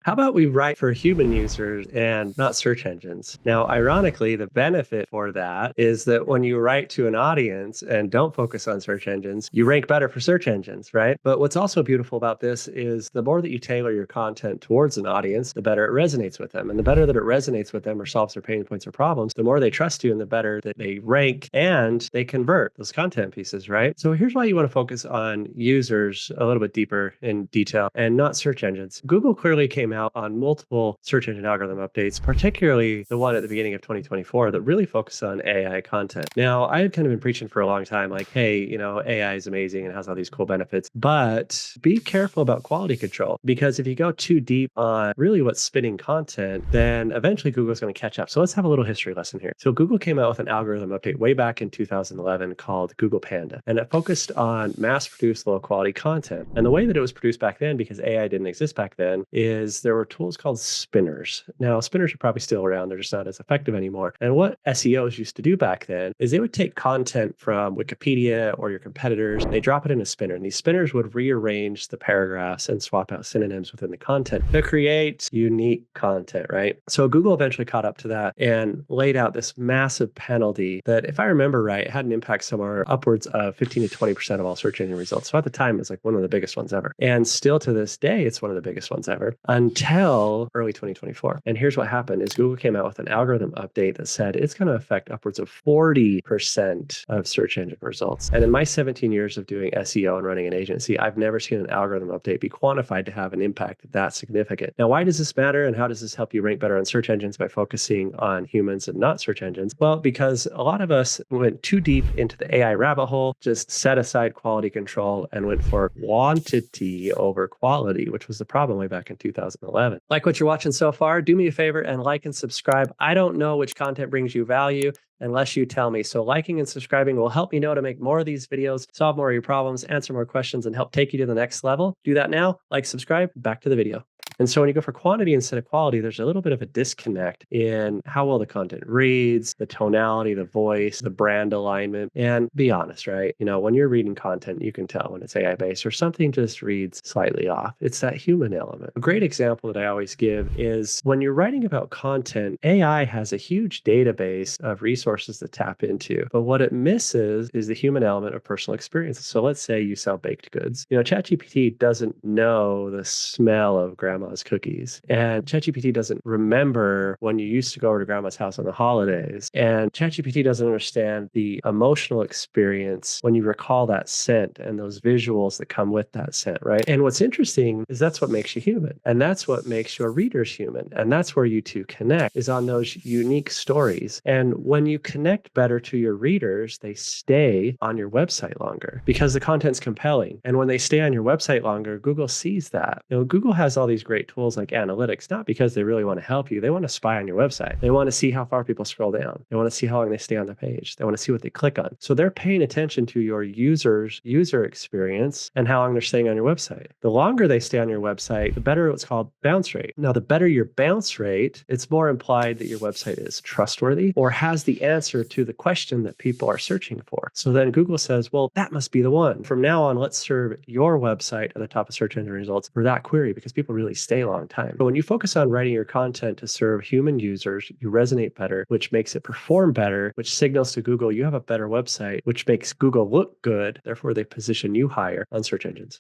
How about we write for human users and not search engines? Now, ironically, the benefit for that is that when you write to an audience and don't focus on search engines, you rank better for search engines, right? But what's also beautiful about this is the more that you tailor your content towards an audience, the better it resonates with them. And the better that it resonates with them or solves their pain points or problems, the more they trust you and the better that they rank and they convert those content pieces, right? So here's why you want to focus on users a little bit deeper in detail and not search engines. Google clearly came out on multiple search engine algorithm updates, particularly the one at the beginning of 2024 that really focused on AI content. Now, I had kind of been preaching for a long time, like, hey, AI is amazing and has all these cool benefits, but be careful about quality control because if you go too deep on really what's spinning content, then eventually Google's going to catch up. So let's have a little history lesson here. So Google came out with an algorithm update way back in 2011 called Google Panda, and it focused on mass-produced low-quality content. And the way that it was produced back then, because AI didn't exist back then, is there were tools called spinners. Now, spinners are probably still around. They're just not as effective anymore. And what SEOs used to do back then is they would take content from Wikipedia or your competitors, they drop it in a spinner, and these spinners would rearrange the paragraphs and swap out synonyms within the content to create unique content, right? So Google eventually caught up to that and laid out this massive penalty that, if I remember right, had an impact somewhere upwards of 15 to 20% of all search engine results. So at the time, it was like one of the biggest ones ever. And still to this day, it's one of the biggest ones ever until early 2024. And here's what happened is Google came out with an algorithm update that said it's going to affect upwards of 40% of search engine results. And in my 17 years of doing SEO and running an agency, I've never seen an algorithm update be quantified to have an impact that significant. Now, why does this matter and how does this help you rank better on search engines by focusing on humans and not search engines? Well, because a lot of us went too deep into the AI rabbit hole, just set aside quality control and went for quantity over quality, which was the problem way back in 2011. Like what you're watching so far, do me a favor and like and subscribe. I don't know which content brings you value unless you tell me. So liking and subscribing will help me know to make more of these videos, solve more of your problems, answer more questions, and help take you to the next level. Do that now. Like, subscribe, back to the video. And so when you go for quantity instead of quality, there's a little bit of a disconnect in how well the content reads, the tonality, the voice, the brand alignment. And be honest, right? When you're reading content, you can tell when it's AI based or something just reads slightly off. It's that human element. A great example that I always give is when you're writing about content, AI has a huge database of resources to tap into. But what it misses is the human element of personal experience. So let's say you sell baked goods. ChatGPT doesn't know the smell of grandma's cookies. And ChatGPT doesn't remember when you used to go over to grandma's house on the holidays. And ChatGPT doesn't understand the emotional experience when you recall that scent and those visuals that come with that scent, right? And what's interesting is that's what makes you human. And that's what makes your readers human. And that's where you two connect, is on those unique stories. And when you connect better to your readers, they stay on your website longer because the content's compelling. And when they stay on your website longer, Google sees that. Google has all these great tools like analytics, not because they really want to help you. They want to spy on your website. They want to see how far people scroll down. They want to see how long they stay on the page. They want to see what they click on. So they're paying attention to your user experience and how long they're staying on your website. The longer they stay on your website, the better what's called bounce rate. Now, the better your bounce rate, it's more implied that your website is trustworthy or has the answer to the question that people are searching for. So then Google says, well, that must be the one. From now on, let's serve your website at the top of search engine results for that query because people really stay a long time. But when you focus on writing your content to serve human users, you resonate better, which makes it perform better, which signals to Google you have a better website, which makes Google look good. Therefore, they position you higher on search engines.